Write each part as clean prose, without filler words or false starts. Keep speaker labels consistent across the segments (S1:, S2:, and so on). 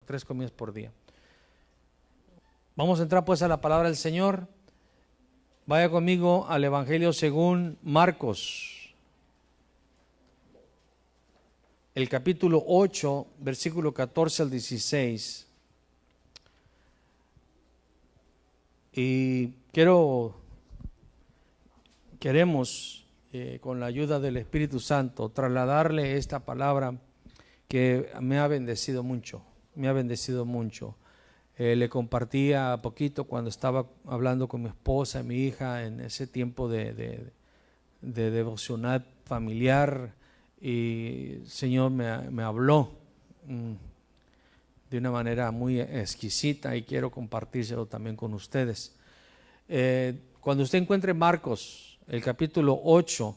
S1: 3 comidas por día. Vamos a entrar pues a la palabra del Señor. Vaya conmigo al Evangelio según Marcos, el capítulo 8, versículo 14 al 16. Y queremos, con la ayuda del Espíritu Santo, trasladarle esta palabra que me ha bendecido mucho, Le compartía poquito cuando estaba hablando con mi esposa y mi hija en ese tiempo de devocional familiar, y el Señor me habló de una manera muy exquisita y quiero compartírselo también con ustedes. Cuando usted encuentre Marcos, el capítulo 8,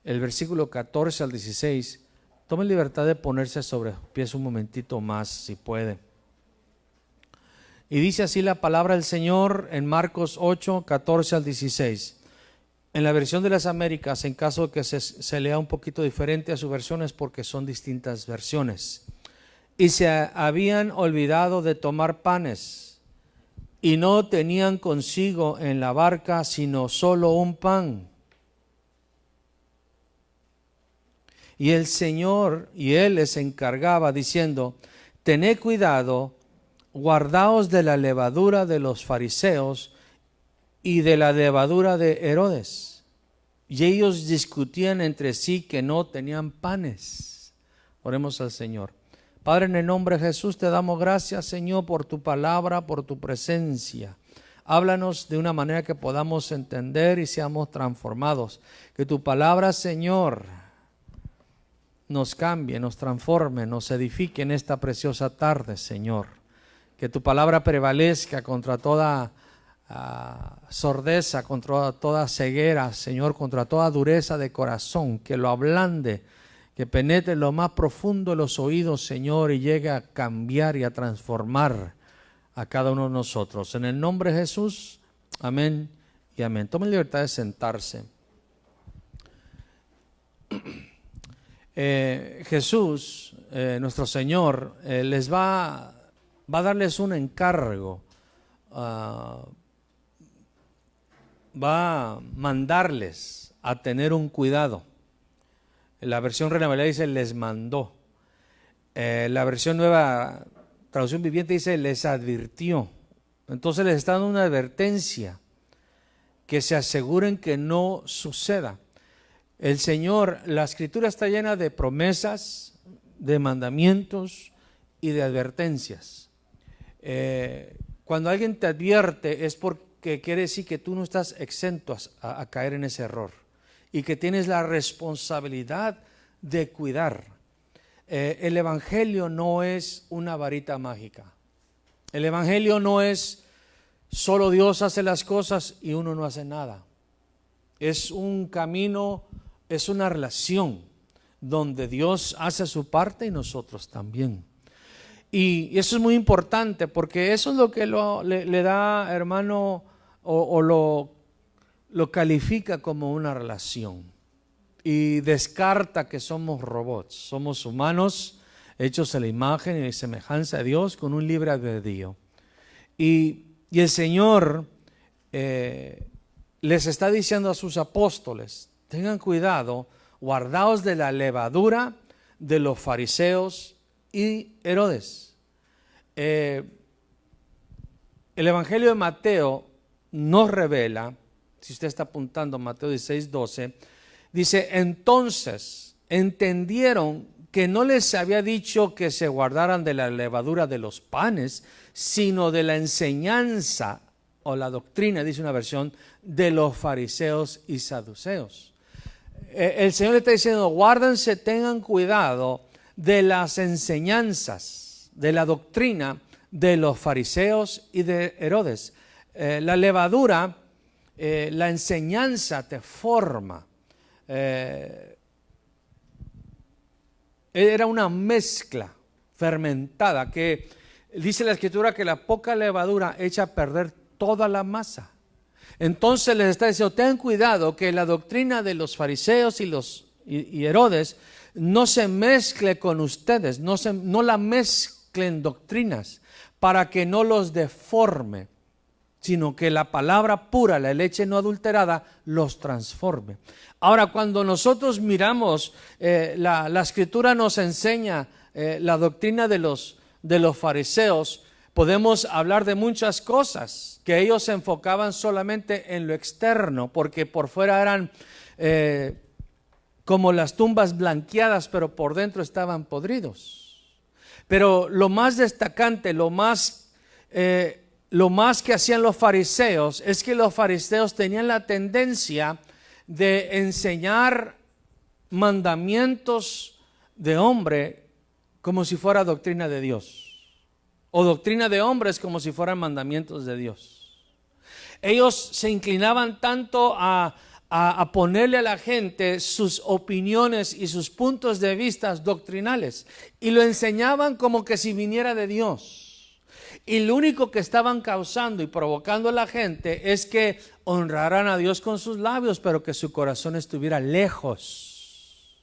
S1: el versículo 14 al 16, tome libertad de ponerse sobre pies un momentito más si puede. Y dice así la palabra del Señor en Marcos 8, 14 al 16. En la versión de las Américas, en caso de que se lea un poquito diferente a sus versiones, porque son distintas versiones. Y se habían olvidado de tomar panes, y no tenían consigo en la barca sino solo un pan. Y el Señor, y Él les encargaba diciendo: tened cuidado, guardaos de la levadura de los fariseos y de la levadura de Herodes. Y ellos discutían entre sí que no tenían panes. Oremos al Señor. Padre, en el nombre de Jesús te damos gracias, Señor, por tu palabra, por tu presencia. Háblanos de una manera que podamos entender y seamos transformados. Que tu palabra, Señor, nos cambie, nos transforme, nos edifique en esta preciosa tarde, Señor. Que tu palabra prevalezca contra toda sordeza, contra toda ceguera, Señor, contra toda dureza de corazón. Que lo ablande, que penetre en lo más profundo de los oídos, Señor, y llegue a cambiar y a transformar a cada uno de nosotros. En el nombre de Jesús, amén y amén. Tomen libertad de sentarse. Jesús, nuestro Señor, les va a darles un encargo, va a mandarles a tener un cuidado. La versión Reina Valera dice les mandó. La versión Nueva Traducción Viviente dice les advirtió. Entonces les está dando una advertencia, que se aseguren que no suceda. El Señor, la Escritura está llena de promesas, de mandamientos y de advertencias. Cuando alguien te advierte es porque quiere decir que tú no estás exento a caer en ese error y que tienes la responsabilidad de cuidar. El Evangelio no es una varita mágica. El Evangelio no es solo Dios hace las cosas y uno no hace nada. Es un camino, es una relación donde Dios hace su parte y nosotros también. Y eso es muy importante, porque eso es lo que le da, hermano, o lo califica como una relación. Y descarta que somos robots, somos humanos hechos a la imagen y semejanza de Dios con un libre albedrío. Y el Señor les está diciendo a sus apóstoles: tengan cuidado, guardaos de la levadura de los fariseos y Herodes. El Evangelio de Mateo nos revela, si usted está apuntando Mateo 16, 12, dice: entonces entendieron que no les había dicho que se guardaran de la levadura de los panes, sino de la enseñanza o la doctrina, dice una versión, de los fariseos y saduceos. El Señor le está diciendo: guárdense, tengan cuidado de las enseñanzas, de la doctrina de los fariseos y de Herodes. La levadura, la enseñanza te forma. Era una mezcla fermentada que dice la Escritura que la poca levadura echa a perder toda la masa. Entonces les está diciendo: ten cuidado que la doctrina de los fariseos y Herodes no se mezcle con ustedes, no la mezclen mezclen doctrinas, para que no los deforme, sino que la palabra pura, la leche no adulterada, los transforme. Ahora, cuando nosotros miramos, la Escritura nos enseña la doctrina de los fariseos, podemos hablar de muchas cosas, que ellos se enfocaban solamente en lo externo, porque por fuera eran como las tumbas blanqueadas, pero por dentro estaban podridos. Pero lo más destacante, lo más que hacían los fariseos, es que los fariseos tenían la tendencia de enseñar mandamientos de hombre como si fuera doctrina de Dios, o doctrina de hombres como si fueran mandamientos de Dios. Ellos se inclinaban tanto a ponerle a la gente sus opiniones y sus puntos de vista doctrinales, y lo enseñaban como que si viniera de Dios. Y lo único que estaban causando y provocando a la gente es que honraran a Dios con sus labios, pero que su corazón estuviera lejos,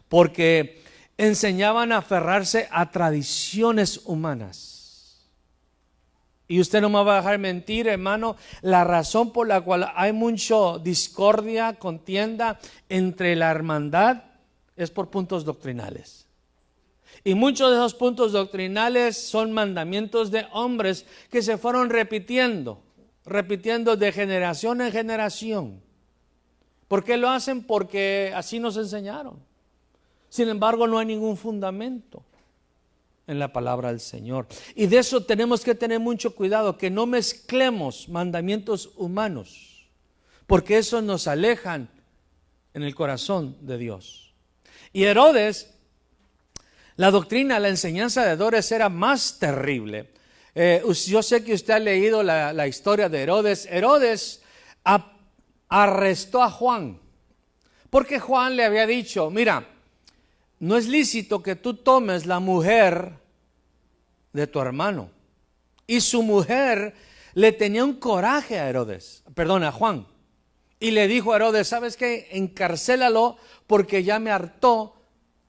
S1: porque enseñaban a aferrarse a tradiciones humanas. Y usted no me va a dejar mentir, hermano, la razón por la cual hay mucha discordia, contienda entre la hermandad es por puntos doctrinales. Y muchos de esos puntos doctrinales son mandamientos de hombres que se fueron repitiendo de generación en generación. ¿Por qué lo hacen? Porque así nos enseñaron. Sin embargo, no hay ningún fundamento en la palabra del Señor. Y de eso tenemos que tener mucho cuidado, que no mezclemos mandamientos humanos, porque eso nos alejan en el corazón de Dios. Y Herodes, la doctrina, la enseñanza de Herodes era más terrible. Yo sé que usted ha leído la historia de Herodes. Herodes arrestó a Juan, porque Juan le había dicho: mira, no es lícito que tú tomes la mujer de tu hermano. Y su mujer le tenía un coraje a a Juan. Y le dijo a Herodes: ¿sabes qué? Encarcélalo, porque ya me hartó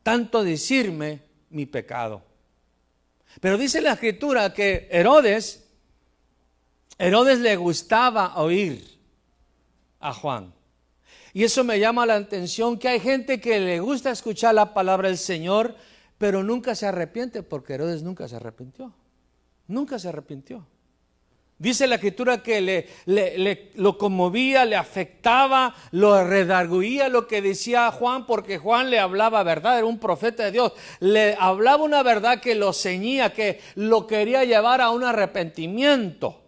S1: tanto decirme mi pecado. Pero dice la Escritura que Herodes le gustaba oír a Juan. Y eso me llama la atención, que hay gente que le gusta escuchar la palabra del Señor, pero nunca se arrepiente, porque Herodes nunca se arrepintió. Nunca se arrepintió. Dice la Escritura que lo conmovía, le afectaba, lo redarguía lo que decía Juan, porque Juan le hablaba verdad, era un profeta de Dios. Le hablaba una verdad que lo ceñía, que lo quería llevar a un arrepentimiento.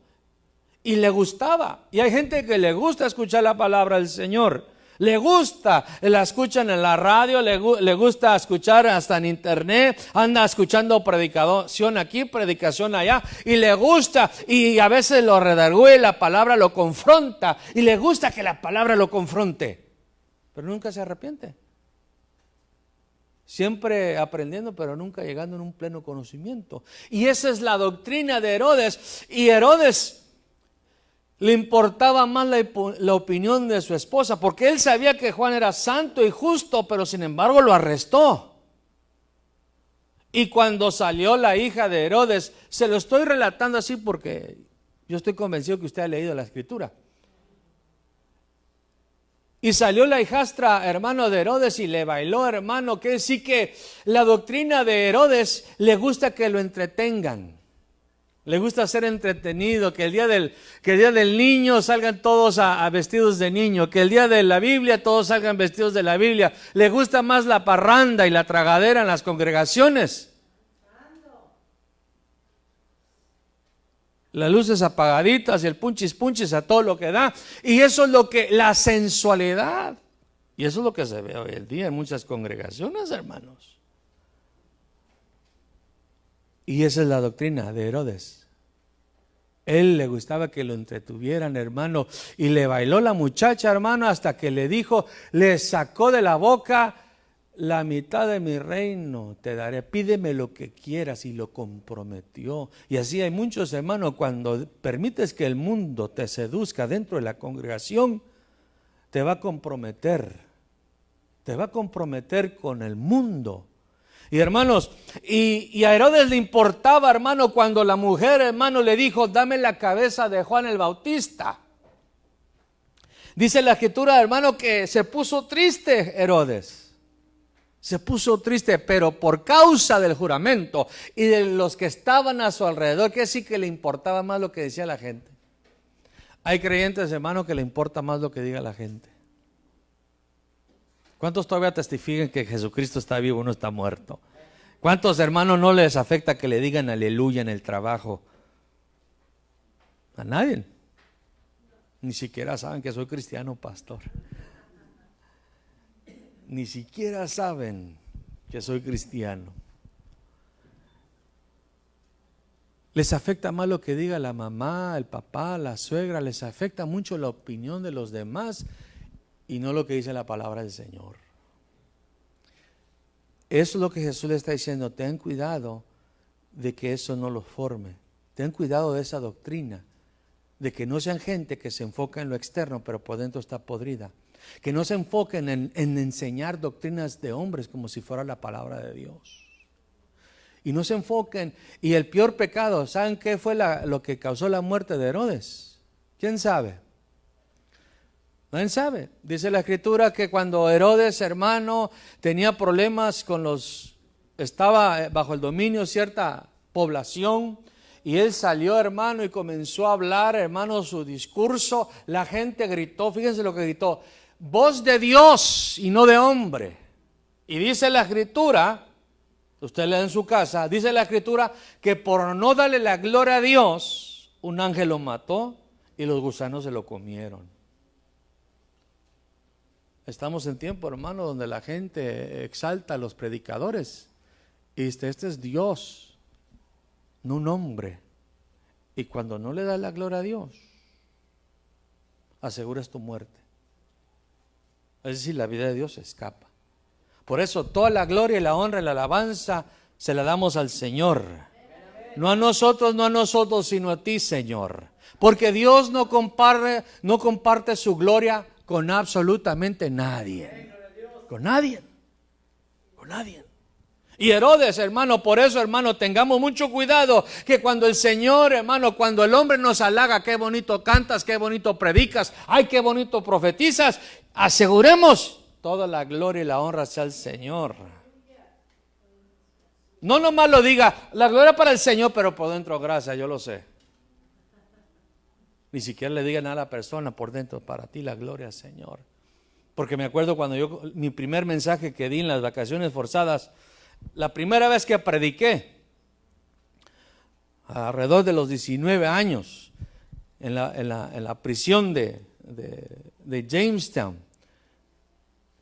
S1: Y le gustaba. Y hay gente que le gusta escuchar la palabra del Señor. Le gusta, la escuchan en la radio, le gusta escuchar hasta en internet, anda escuchando predicación aquí, predicación allá, y le gusta, y a veces lo redarguye, la palabra lo confronta, y le gusta que la palabra lo confronte, pero nunca se arrepiente. Siempre aprendiendo, pero nunca llegando en un pleno conocimiento. Y esa es la doctrina de Herodes. Y Herodes le importaba más la opinión de su esposa, porque él sabía que Juan era santo y justo, pero sin embargo lo arrestó. Y cuando salió la hija de Herodes, se lo estoy relatando así porque yo estoy convencido que usted ha leído la Escritura. Y salió la hijastra, hermano, de Herodes, y le bailó, hermano. Que sí, que la doctrina de Herodes le gusta que lo entretengan. Le gusta ser entretenido, que el día del niño salgan todos a vestidos de niño, que el día de la Biblia todos salgan vestidos de la Biblia. Le gusta más la parranda y la tragadera en las congregaciones. Las luces apagaditas y el punchis a todo lo que da. Y eso es la sensualidad. Y eso es lo que se ve hoy en día en muchas congregaciones, hermanos. Y esa es la doctrina de Herodes. Él le gustaba que lo entretuvieran, hermano, y le bailó la muchacha, hermano, hasta que le dijo, le sacó de la boca: la mitad de mi reino te daré, pídeme lo que quieras, y lo comprometió. Y así hay muchos, hermanos, cuando permites que el mundo te seduzca dentro de la congregación, te va a comprometer con el mundo. Y hermanos, y a Herodes le importaba, hermano, cuando la mujer, hermano, le dijo, dame la cabeza de Juan el Bautista. Dice la escritura, hermano, que se puso triste Herodes. Se puso triste, pero por causa del juramento y de los que estaban a su alrededor, que sí que le importaba más lo que decía la gente. Hay creyentes, hermano, que le importa más lo que diga la gente. ¿Cuántos todavía testifican que Jesucristo está vivo, no está muerto? ¿Cuántos hermanos no les afecta que le digan aleluya en el trabajo? A nadie. Ni siquiera saben que soy cristiano, pastor. Ni siquiera saben que soy cristiano. Les afecta más lo que diga la mamá, el papá, la suegra. Les afecta mucho la opinión de los demás y no lo que dice la palabra del Señor. Eso es lo que Jesús le está diciendo. Ten cuidado de que eso no los forme. Ten cuidado de esa doctrina. De que no sean gente que se enfoca en lo externo, pero por dentro está podrida. Que no se enfoquen en enseñar doctrinas de hombres como si fuera la palabra de Dios. Y no se enfoquen. Y el peor pecado, ¿saben qué fue lo que causó la muerte de Herodes? ¿Quién sabe? Nadie sabe. Dice la escritura que cuando Herodes, hermano, tenía problemas estaba bajo el dominio de cierta población, y él salió, hermano, y comenzó a hablar, hermano, su discurso. La gente gritó, fíjense lo que gritó: voz de Dios y no de hombre. Y dice la escritura, usted lee en su casa, dice la escritura que por no darle la gloria a Dios, un ángel lo mató y los gusanos se lo comieron. Estamos en tiempo, hermano, donde la gente exalta a los predicadores y dice, este es Dios, no un hombre. Y cuando no le das la gloria a Dios, aseguras tu muerte. Es decir, la vida de Dios se escapa. Por eso toda la gloria y la honra y la alabanza se la damos al Señor. No a nosotros, sino a ti, Señor. Porque Dios no comparte su gloria con absolutamente nadie. Con nadie. Con nadie. Y Herodes, hermano, por eso, hermano, tengamos mucho cuidado que cuando el Señor, hermano, cuando el hombre nos halaga, qué bonito cantas, qué bonito predicas, ay, qué bonito profetizas, aseguremos toda la gloria y la honra sea al Señor. No nomás lo diga, la gloria para el Señor, pero por dentro, gracias, yo lo sé. Ni siquiera le diga nada a la persona, por dentro, para ti la gloria, Señor. Porque me acuerdo cuando mi primer mensaje que di en las vacaciones forzadas, la primera vez que prediqué, alrededor de los 19 años, en la prisión de Jamestown,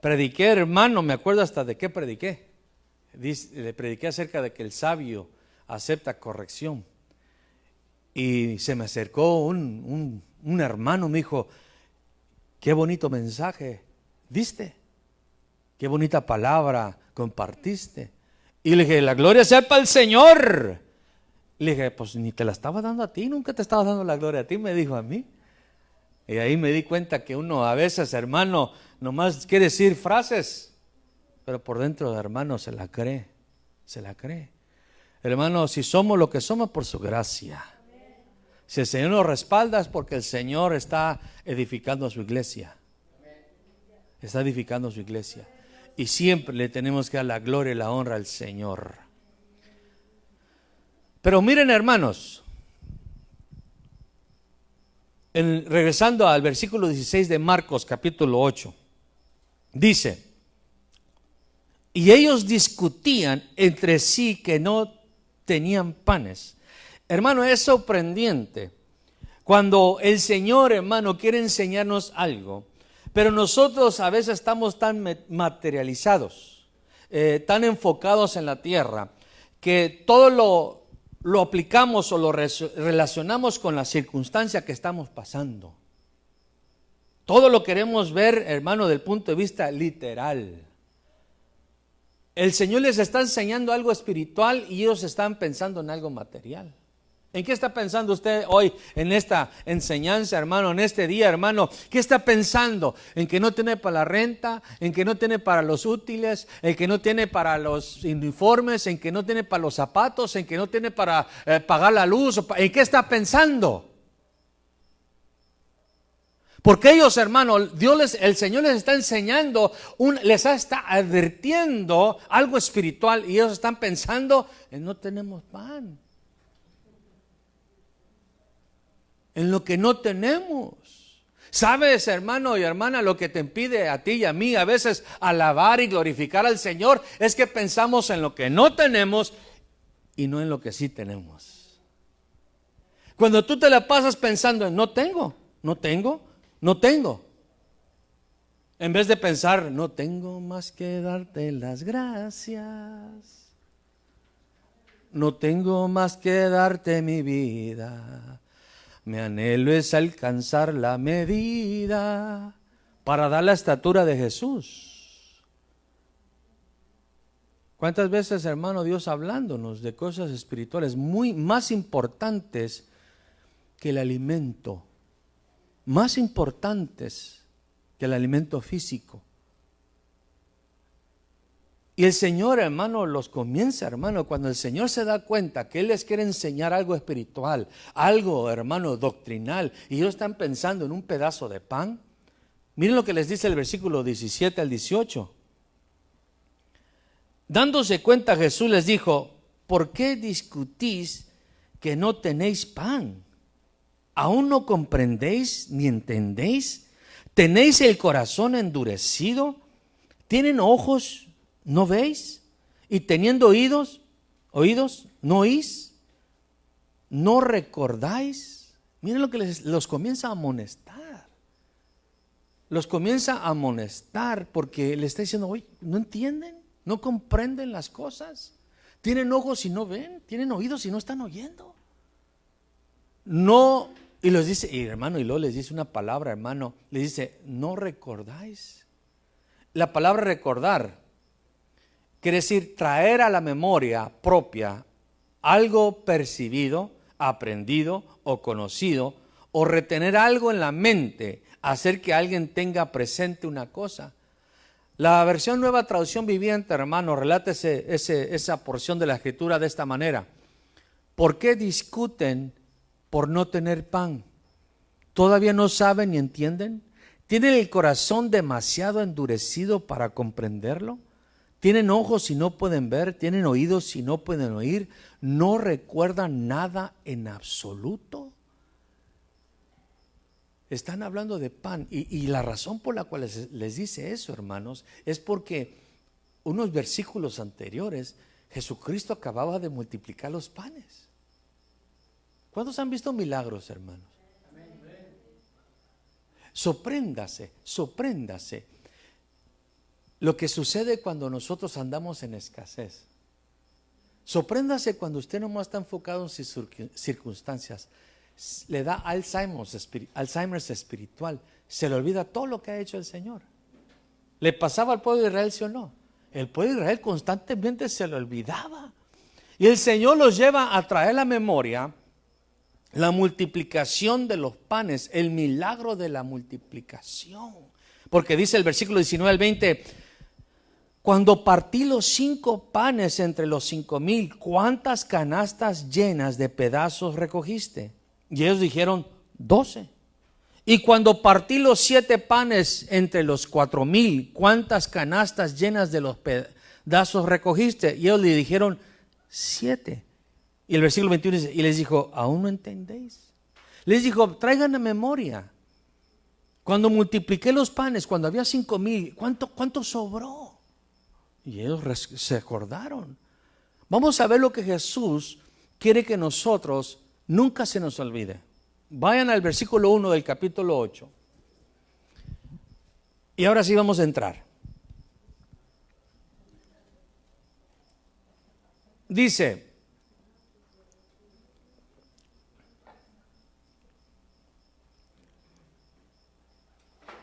S1: prediqué, hermano, me acuerdo hasta de qué prediqué. Le prediqué acerca de que el sabio acepta corrección. Y se me acercó un hermano, me dijo, qué bonito mensaje diste, qué bonita palabra compartiste. Y le dije, la gloria sea para el Señor. Le dije, pues ni te la estaba dando a ti, nunca te estaba dando la gloria a ti, me dijo a mí. Y ahí me di cuenta que uno a veces, hermano, nomás quiere decir frases, pero por dentro, hermano, se la cree. Hermano, si somos lo que somos por su gracia. Si el Señor nos respalda es porque el Señor está edificando a su iglesia. Está edificando a su iglesia. Y siempre le tenemos que dar la gloria y la honra al Señor. Pero miren, hermanos, regresando al versículo 16 de Marcos capítulo 8, dice, y ellos discutían entre sí que no tenían panes. Hermano, es sorprendente cuando el Señor, hermano, quiere enseñarnos algo, pero nosotros a veces estamos tan materializados, tan enfocados en la tierra, que todo lo aplicamos o lo relacionamos con la circunstancia que estamos pasando. Todo lo queremos ver, hermano, del punto de vista literal. El Señor les está enseñando algo espiritual y ellos están pensando en algo material. ¿En qué está pensando usted hoy en esta enseñanza, hermano, en este día, hermano? ¿Qué está pensando? ¿En que no tiene para la renta? ¿En que no tiene para los útiles? ¿En que no tiene para los uniformes? ¿En que no tiene para los zapatos? ¿En que no tiene para pagar la luz? ¿En qué está pensando? Porque ellos, hermano, el Señor les está enseñando, les está advirtiendo algo espiritual y ellos están pensando en no tenemos pan. En lo que no tenemos. ¿Sabes, hermano y hermana, lo que te impide a ti y a mí a veces alabar y glorificar al Señor? Es que pensamos en lo que no tenemos y no en lo que sí tenemos. Cuando tú te la pasas pensando en no tengo, en vez de pensar, no tengo más que darte las gracias, no tengo más que darte mi vida. Mi anhelo es alcanzar la medida para dar la estatura de Jesús. ¿Cuántas veces, hermano, Dios hablándonos de cosas espirituales muy más importantes que el alimento, más importantes que el alimento físico? Y el Señor, hermano, los comienza, hermano, cuando el Señor se da cuenta que Él les quiere enseñar algo espiritual, algo, hermano, doctrinal, y ellos están pensando en un pedazo de pan. Miren lo que les dice el versículo 17 al 18. Dándose cuenta, Jesús les dijo, ¿por qué discutís que no tenéis pan? ¿Aún no comprendéis ni entendéis? ¿Tenéis el corazón endurecido? ¿Tienen ojos? ¿No veis? Y teniendo oídos, ¿no oís? ¿No recordáis? Miren lo que los comienza a amonestar. Los comienza a amonestar porque le está diciendo, oye, ¿no entienden? ¿No comprenden las cosas? ¿Tienen ojos y no ven? ¿Tienen oídos y no están oyendo? No, y les dice, y hermano, y luego les dice una palabra, hermano, les dice, ¿no recordáis? La palabra recordar quiere decir traer a la memoria propia algo percibido, aprendido o conocido, o retener algo en la mente, hacer que alguien tenga presente una cosa. La versión Nueva Traducción Viviente, hermano, relata esa porción de la Escritura de esta manera. ¿Por qué discuten por no tener pan? ¿Todavía no saben ni entienden? ¿Tienen el corazón demasiado endurecido para comprenderlo? ¿Tienen ojos y no pueden ver? ¿Tienen oídos y no pueden oír? ¿No recuerdan nada en absoluto? Están hablando de pan y la razón por la cual les dice eso, hermanos, es porque unos versículos anteriores Jesucristo acababa de multiplicar los panes. ¿Cuántos han visto milagros, hermanos? Sorpréndase lo que sucede cuando nosotros andamos en escasez. Sorpréndase cuando usted nomás está enfocado en sus circunstancias. Le da Alzheimer's espiritual. Se le olvida todo lo que ha hecho el Señor. ¿Le pasaba al pueblo de Israel, sí o no? El pueblo de Israel constantemente se le olvidaba. Y el Señor los lleva a traer la memoria la multiplicación de los panes, el milagro de la multiplicación. Porque dice el versículo 19 al 20, cuando partí los 5 panes entre los 5,000, ¿cuántas canastas llenas de pedazos recogiste? Y ellos dijeron, 12. Y cuando partí los 7 panes entre los 4,000, ¿cuántas canastas llenas de los pedazos recogiste? Y ellos le dijeron, 7. Y el versículo 21 dice, y les dijo, ¿aún no entendéis? Les dijo, traigan a memoria. Cuando multipliqué los panes, cuando había 5,000, ¿cuánto sobró? Y ellos se acordaron. Vamos a ver lo que Jesús quiere que nosotros nunca se nos olvide. Vayan al versículo 1 del capítulo 8. Y ahora sí vamos a entrar. Dice,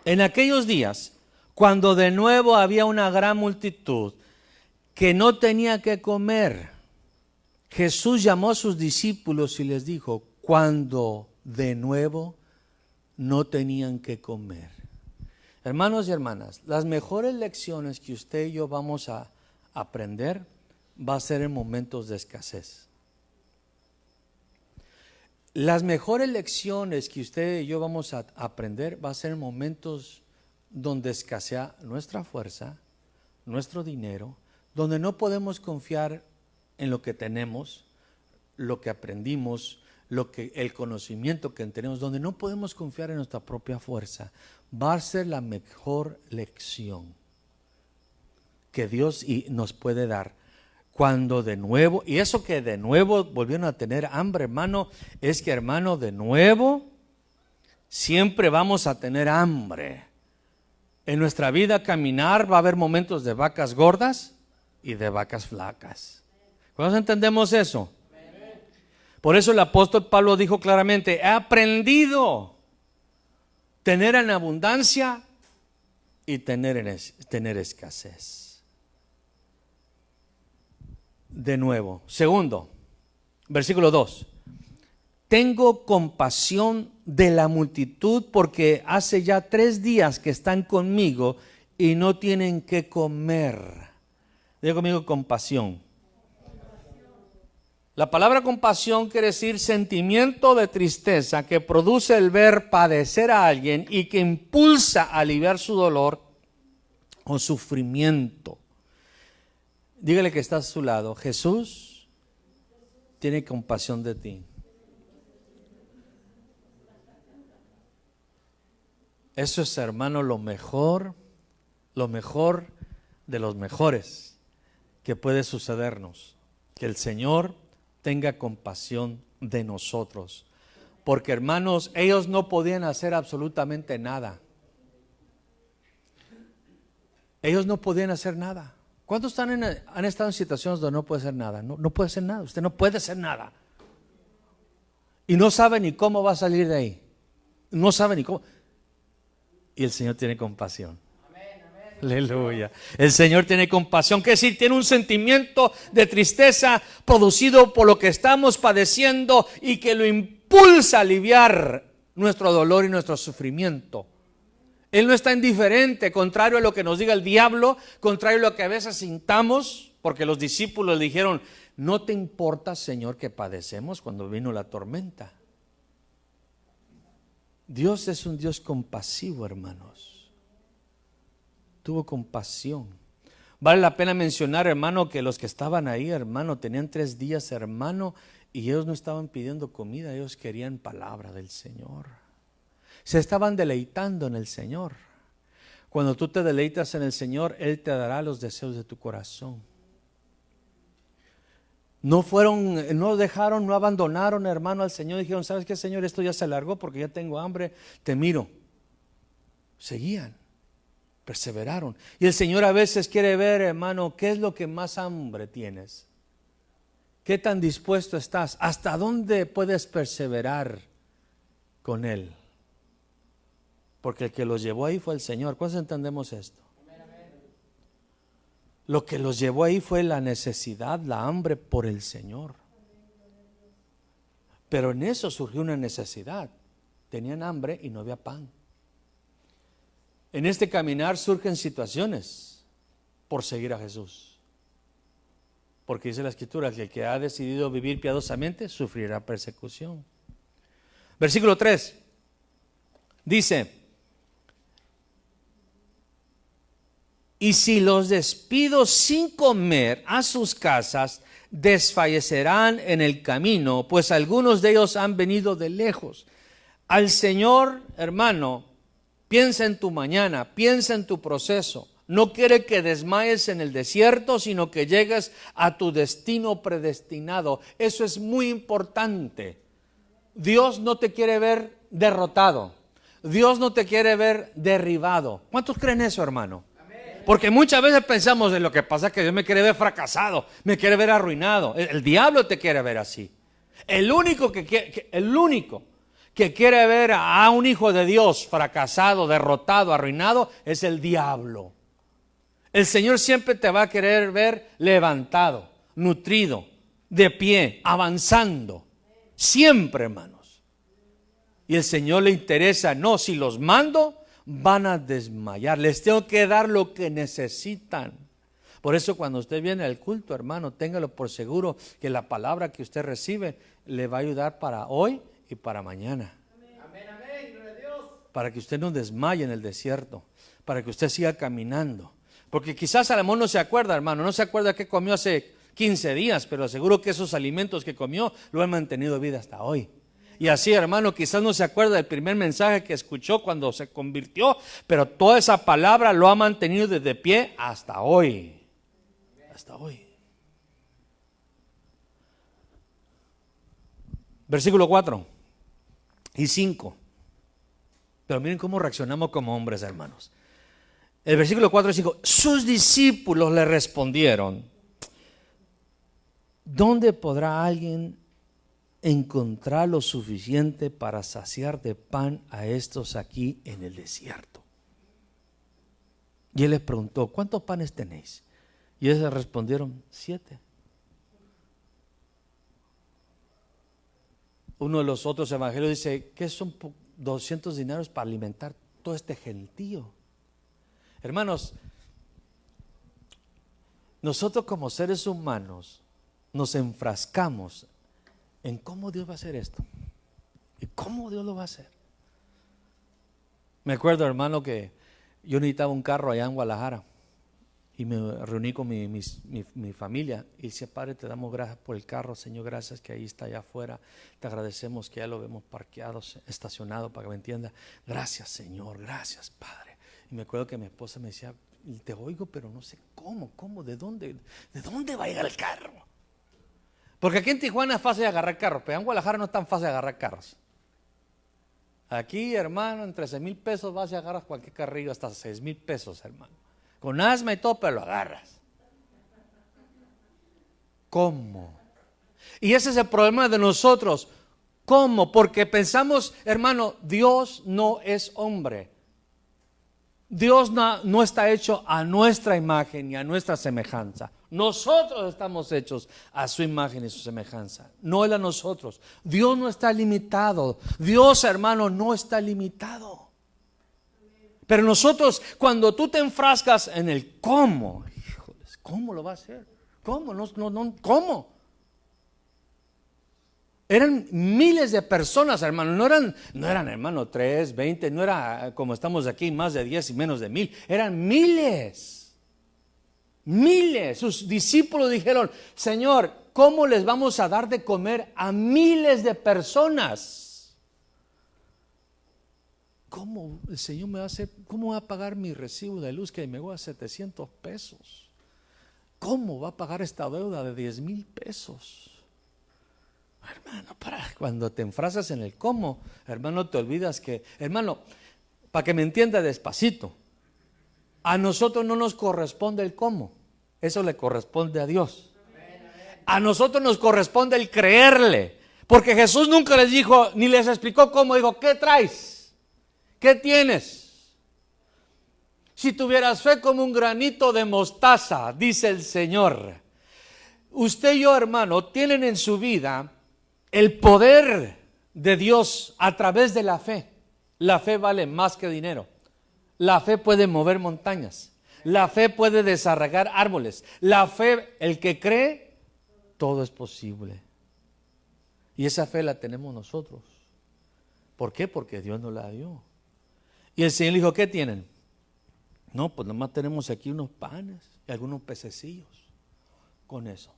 S1: en aquellos días, cuando de nuevo había una gran multitud que no tenía que comer, Jesús llamó a sus discípulos y les dijo, cuando de nuevo no tenían que comer. Hermanos y hermanas, las mejores lecciones que usted y yo vamos a aprender va a ser en momentos de escasez. Las mejores lecciones que usted y yo vamos a aprender va a ser en momentos donde escasea nuestra fuerza, nuestro dinero, donde no podemos confiar en lo que tenemos, lo que aprendimos, el conocimiento que tenemos, donde no podemos confiar en nuestra propia fuerza. Va a ser la mejor lección que Dios nos puede dar. Cuando de nuevo, y eso que de nuevo volvieron a tener hambre, hermano, es que, hermano, de nuevo siempre vamos a tener hambre. En nuestra vida caminar va a haber momentos de vacas gordas y de vacas flacas. ¿Cuándo entendemos eso? Por eso el apóstol Pablo dijo claramente, he aprendido tener en abundancia y tener escasez. De nuevo. Segundo, versículo 2. Tengo compasión de la multitud porque hace ya 3 días que están conmigo y no tienen que comer. Diga conmigo compasión. La palabra compasión quiere decir sentimiento de tristeza que produce el ver padecer a alguien y que impulsa a aliviar su dolor o sufrimiento. Dígale que está a su lado, Jesús tiene compasión de ti. Eso es, hermano, lo mejor de los mejores que puede sucedernos. Que el Señor tenga compasión de nosotros. Porque, hermanos, ellos no podían hacer absolutamente nada. Ellos no podían hacer nada. ¿Cuántos han estado en situaciones donde no puede hacer nada? No puede hacer nada. Usted no puede hacer nada. Y no sabe ni cómo va a salir de ahí. No sabe ni cómo. Y el Señor tiene compasión. Aleluya. El Señor tiene compasión, que decir, tiene un sentimiento de tristeza producido por lo que estamos padeciendo y que lo impulsa a aliviar nuestro dolor y nuestro sufrimiento. Él no está indiferente, contrario a lo que nos diga el diablo, contrario a lo que a veces sintamos, porque los discípulos le dijeron, ¿no te importa, Señor, que padecemos cuando vino la tormenta? Dios es un Dios compasivo, hermanos. Tuvo compasión. Vale la pena mencionar, hermano, que los que estaban ahí, hermano, tenían 3 días, hermano, y ellos no estaban pidiendo comida, ellos querían palabra del Señor. Se estaban deleitando en el Señor. Cuando tú te deleitas en el Señor, Él te dará los deseos de tu corazón. No abandonaron, hermano, al Señor. Dijeron, ¿sabes qué, Señor? Esto ya se alargó porque ya tengo hambre, te miro. Seguían. Perseveraron. Y el Señor a veces quiere ver, hermano, qué es lo que más hambre tienes. ¿Qué tan dispuesto estás? ¿Hasta dónde puedes perseverar con Él? Porque el que los llevó ahí fue el Señor. ¿Cuántos entendemos esto? Lo que los llevó ahí fue la necesidad, la hambre por el Señor. Pero en eso surgió una necesidad. Tenían hambre y no había pan. En este caminar surgen situaciones por seguir a Jesús. Porque dice la Escritura que el que ha decidido vivir piadosamente sufrirá persecución. Versículo 3 dice, y si los despido sin comer a sus casas, desfallecerán en el camino, pues algunos de ellos han venido de lejos. Al Señor, hermano, piensa en tu mañana, piensa en tu proceso. No quiere que desmayes en el desierto, sino que llegues a tu destino predestinado. Eso es muy importante. Dios no te quiere ver derrotado. Dios no te quiere ver derribado. ¿Cuántos creen eso, hermano? Porque muchas veces pensamos en lo que pasa es que Dios me quiere ver fracasado, me quiere ver arruinado. El diablo te quiere ver así. El único que quiere ver a un hijo de Dios fracasado, derrotado, arruinado, es el diablo. El Señor siempre te va a querer ver levantado, nutrido, de pie, avanzando. Siempre, hermanos. Y el Señor le interesa, no, si los mando, van a desmayar. Les tengo que dar lo que necesitan. Por eso cuando usted viene al culto, hermano, téngalo por seguro que la palabra que usted recibe le va a ayudar para hoy y para mañana.
S2: Amén, amén, gloria a Dios.
S1: Para que usted no desmaye en el desierto, para que usted siga caminando. Porque quizás Salomón no se acuerda, hermano, no se acuerda qué comió hace 15 días, pero aseguro que esos alimentos que comió lo han mantenido vida hasta hoy. Y así, hermano, quizás no se acuerda del primer mensaje que escuchó cuando se convirtió, pero toda esa palabra lo ha mantenido desde pie hasta hoy. Hasta hoy. Versículo 4 y 5. Pero miren cómo reaccionamos como hombres, hermanos. El versículo 4 y 5. Sus discípulos le respondieron: ¿dónde podrá alguien encontrar lo suficiente para saciar de pan a estos aquí en el desierto? Y él les preguntó: ¿cuántos panes tenéis? Y ellos le respondieron: 7. Uno de los otros evangelios dice: ¿qué son 200 dinarios para alimentar todo este gentío? Hermanos, nosotros como seres humanos nos enfrascamos en cómo Dios va a hacer esto y cómo Dios lo va a hacer. Me acuerdo, hermano, que yo necesitaba un carro allá en Guadalajara y me reuní con mi familia y decía: Padre, te damos gracias por el carro, Señor, gracias que ahí está allá afuera, te agradecemos que ya lo vemos parqueado, estacionado, para que me entienda. Gracias, Señor, gracias, Padre. Y me acuerdo que mi esposa me decía: te oigo, pero no sé cómo, de dónde va a llegar el carro. Porque aquí en Tijuana es fácil de agarrar carros, pero en Guadalajara no es tan fácil de agarrar carros. Aquí, hermano, en 13,000 pesos vas y agarras cualquier carrillo, hasta 6,000 pesos, hermano. Con asma y todo, pero lo agarras. ¿Cómo? Y ese es el problema de nosotros. ¿Cómo? Porque pensamos, hermano, Dios no es hombre. Dios no está hecho a nuestra imagen y a nuestra semejanza. Nosotros estamos hechos a su imagen y su semejanza, no Él a nosotros. Dios no está limitado. Dios, hermano, no está limitado. Pero nosotros, cuando tú te enfrascas en el cómo, híjoles, ¿cómo lo va a hacer? ¿Cómo? ¿Cómo? Eran miles de personas, hermano. No eran, hermano, 3, 20, no era como estamos aquí, más de 10 y menos de 1,000. Eran miles. Miles. Sus discípulos dijeron: Señor, ¿cómo les vamos a dar de comer a miles de personas? ¿Cómo el Señor me va a hacer? ¿Cómo va a pagar mi recibo de luz que me voy a 700 pesos? ¿Cómo va a pagar esta deuda de 10,000 pesos? Hermano, cuando te enfrascas en el cómo, hermano, te olvidas que, hermano, para que me entienda despacito, a nosotros no nos corresponde el cómo, eso le corresponde a Dios. A nosotros nos corresponde el creerle, porque Jesús nunca les dijo, ni les explicó cómo. Dijo: ¿qué traes? ¿Qué tienes? Si tuvieras fe como un granito de mostaza, dice el Señor. Usted y yo, hermano, tienen en su vida el poder de Dios a través de la fe. La fe vale más que dinero. La fe puede mover montañas. La fe puede desarraigar árboles. La fe, el que cree, todo es posible. Y esa fe la tenemos nosotros. ¿Por qué? Porque Dios nos la dio. Y el Señor dijo: ¿qué tienen? No, pues nomás tenemos aquí unos panes y algunos pececillos. Con eso,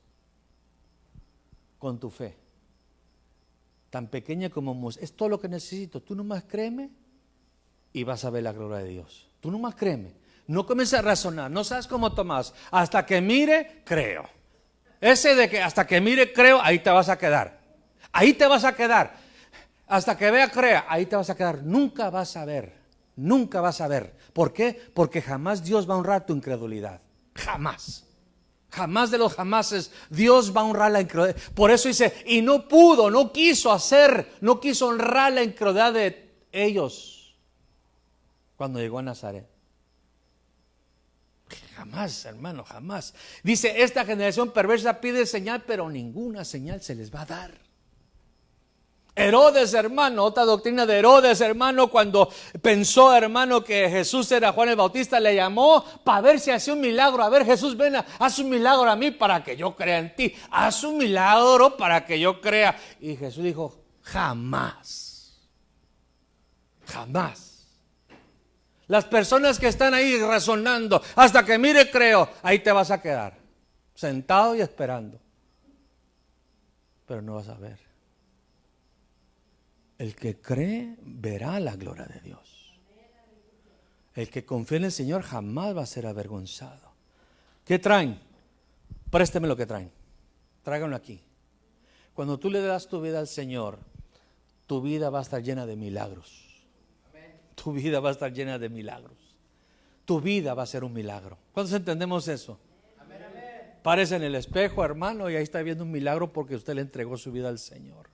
S1: con tu fe, tan pequeña como es todo lo que necesito. Tú nomás créeme y vas a ver la gloria de Dios. Tú nomás créeme. No comiences a razonar, no sabes cómo tomas. Hasta que mire, creo. Ese de que hasta que mire, creo, ahí te vas a quedar. Ahí te vas a quedar. Hasta que vea, crea, ahí te vas a quedar. Nunca vas a ver. Nunca vas a ver. ¿Por qué? Porque jamás Dios va a honrar tu incredulidad. Jamás. Jamás de los jamases Dios va a honrar la incredulidad. Por eso dice: y no pudo, no quiso honrar la incredulidad de ellos cuando llegó a Nazaret. Jamás, hermano, jamás. Dice, esta generación perversa pide señal, pero ninguna señal se les va a dar. Herodes, hermano, otra doctrina de Herodes, hermano, cuando pensó, hermano, que Jesús era Juan el Bautista, le llamó para ver si hacía un milagro. A ver, Jesús, ven, haz un milagro a mí para que yo crea en ti. Haz un milagro para que yo crea. Y Jesús dijo, jamás. Jamás. Las personas que están ahí razonando, hasta que mire creo, ahí te vas a quedar, sentado y esperando. Pero no vas a ver. El que cree verá la gloria de Dios. El que confía en el Señor jamás va a ser avergonzado. ¿Qué traen? Présteme lo que traen. Tráiganlo aquí. Cuando tú le das tu vida al Señor, tu vida va a estar llena de milagros. Tu vida va a estar llena de milagros. Tu vida va a ser un milagro. ¿Cuántos entendemos eso? Párese en el espejo, hermano, y ahí está viendo un milagro porque usted le entregó su vida al Señor.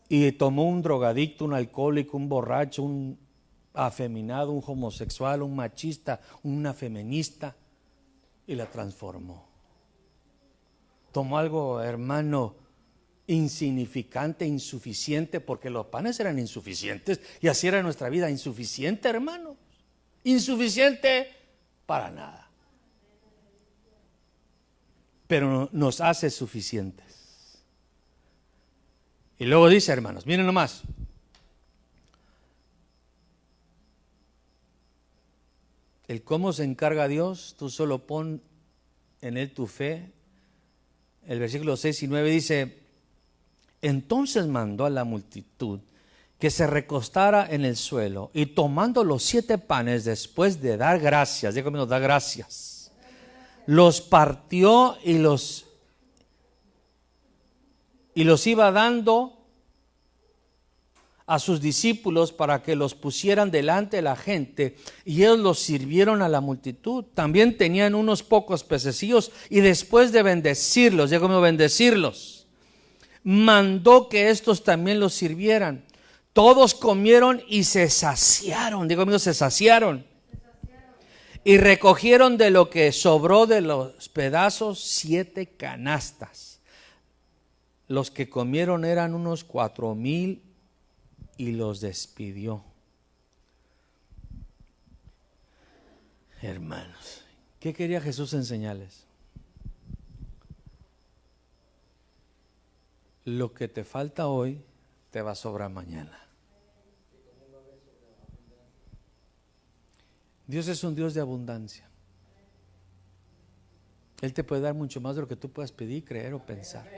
S1: Y tomó un drogadicto, un alcohólico, un borracho, un afeminado, un homosexual, un machista, una feminista, y la transformó. Tomó algo, hermano, insignificante, insuficiente, porque los panes eran insuficientes, y así era nuestra vida, insuficiente, hermano. Insuficiente para nada. Pero nos hace suficientes. Y luego dice, hermanos, miren nomás. El cómo se encarga Dios, tú solo pon en Él tu fe. El versículo 6 y 9 dice, entonces mandó a la multitud que se recostara en el suelo y tomando los 7 panes después de dar gracias, digo conmigo, da gracias, los partió y los iba dando a sus discípulos para que los pusieran delante de la gente, y ellos los sirvieron a la multitud. También tenían unos pocos pececillos, y después de bendecirlos, ya como bendecirlos, mandó que estos también los sirvieran. Todos comieron y se saciaron, digo conmigo, se saciaron. Y recogieron de lo que sobró de los pedazos 7 canastas. Los que comieron eran unos 4,000 y los despidió. Hermanos, ¿qué quería Jesús enseñarles? Lo que te falta hoy te va a sobrar mañana. Dios es un Dios de abundancia. Él te puede dar mucho más de lo que tú puedas pedir, creer o pensar.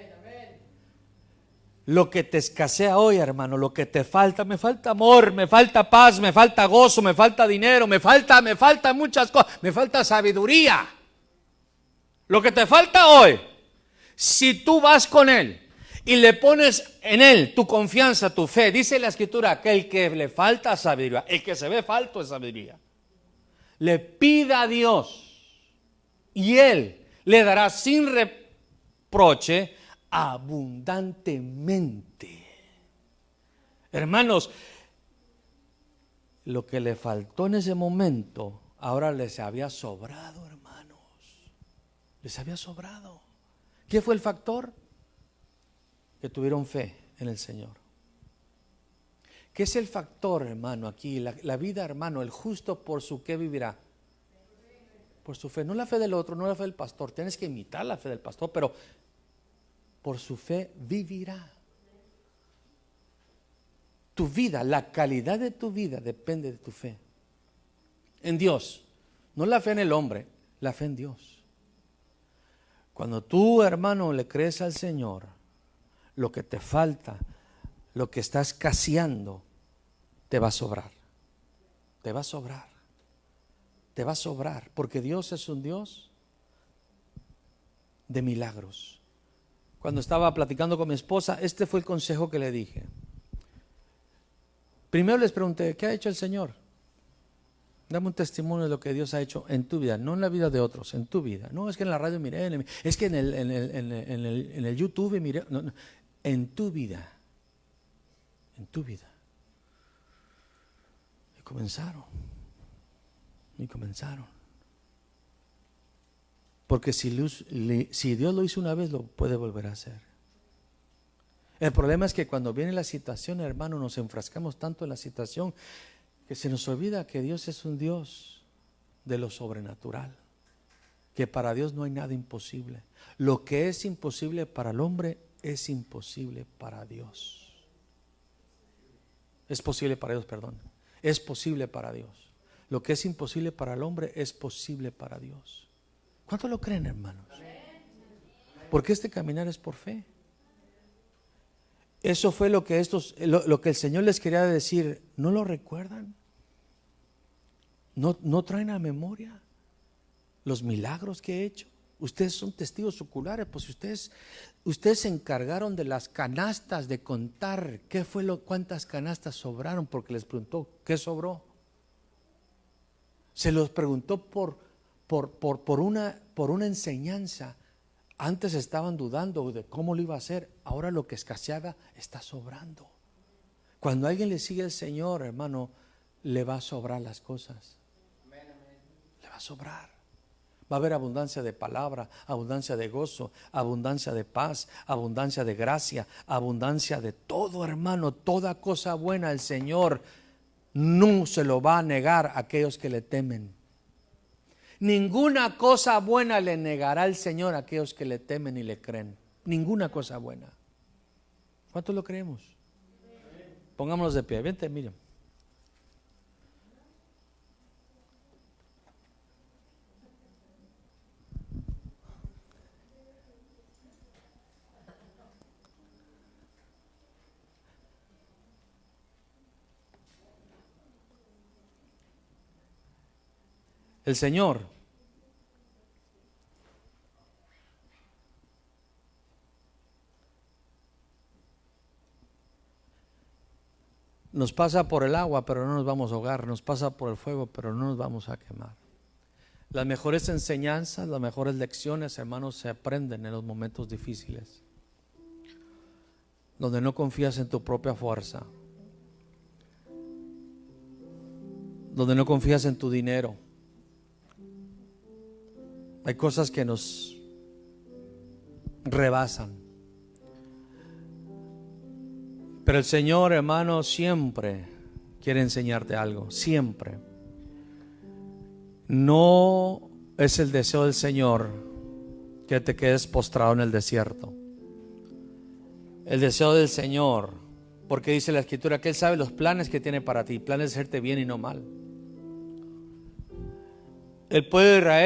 S1: Lo que te escasea hoy, hermano, lo que te falta, me falta amor, me falta paz, me falta gozo, me falta dinero, me falta muchas cosas, me falta sabiduría. Lo que te falta hoy, si tú vas con Él y le pones en Él tu confianza, tu fe, dice la Escritura que el que le falta sabiduría, el que se ve falto de sabiduría, le pida a Dios y Él le dará sin reproche abundantemente. Hermanos, lo que le faltó en ese momento, ahora les había sobrado, hermanos. Les había sobrado. ¿Qué fue el factor? Que tuvieron fe en el Señor. ¿Qué es el factor, hermano, aquí? La vida, hermano, el justo por su ¿qué vivirá? Por su fe. No la fe del otro, no la fe del pastor. Tienes que imitar la fe del pastor, pero por su fe vivirá. Tu vida, la calidad de tu vida depende de tu fe en Dios. No la fe en el hombre, la fe en Dios. Cuando tú, hermano, le crees al Señor, lo que te falta, lo que estás escaseando, te va a sobrar. Te va a sobrar. Te va a sobrar, porque Dios es un Dios de milagros. Cuando estaba platicando con mi esposa, este fue el consejo que le dije. Primero les pregunté, ¿qué ha hecho el Señor? Dame un testimonio de lo que Dios ha hecho en tu vida, no en la vida de otros, en tu vida. No, es que en la radio miré, es que en el YouTube miré, no, en tu vida. En tu vida. Y comenzaron. Porque si Dios lo hizo una vez, lo puede volver a hacer. El problema es que cuando viene la situación, hermano, nos enfrascamos tanto en la situación que se nos olvida que Dios es un Dios de lo sobrenatural, que para Dios no hay nada imposible. Lo que es imposible para el hombre es imposible para Dios. Es posible para Dios, perdón. Es posible para Dios. Lo que es imposible para el hombre es posible para Dios. ¿Cuánto lo creen, hermanos? Porque este caminar es por fe. Eso fue lo que el Señor les quería decir. ¿No lo recuerdan? ¿No traen a memoria los milagros que he hecho? Ustedes son testigos oculares, pues ustedes se encargaron de las canastas, de contar cuántas canastas sobraron, porque les preguntó qué sobró. Se los preguntó por una enseñanza. Antes estaban dudando de cómo lo iba a hacer, ahora lo que escaseaba está sobrando. Cuando alguien le sigue al Señor, hermano, le va a sobrar las cosas. Le va a sobrar. Va a haber abundancia de palabra, abundancia de gozo, abundancia de paz, abundancia de gracia, abundancia de todo, hermano. Toda cosa buena el Señor no se lo va a negar a aquellos que le temen. Ninguna cosa buena le negará el Señor a aquellos que le temen y le creen. Ninguna cosa buena. ¿Cuántos lo creemos? Pongámonos de pie. Vente, miren. El Señor nos pasa por el agua, pero no nos vamos a ahogar. Nos pasa por el fuego, pero no nos vamos a quemar. Las mejores enseñanzas, las mejores lecciones, hermanos, se aprenden en los momentos difíciles, donde no confías en tu propia fuerza, donde no confías en tu dinero. Hay cosas que nos rebasan. Pero el Señor, hermano, siempre quiere enseñarte algo, siempre. No es el deseo del Señor que te quedes postrado en el desierto. El deseo del Señor, porque dice la Escritura que Él sabe los planes que tiene para ti, planes de hacerte bien y no mal. El pueblo de Israel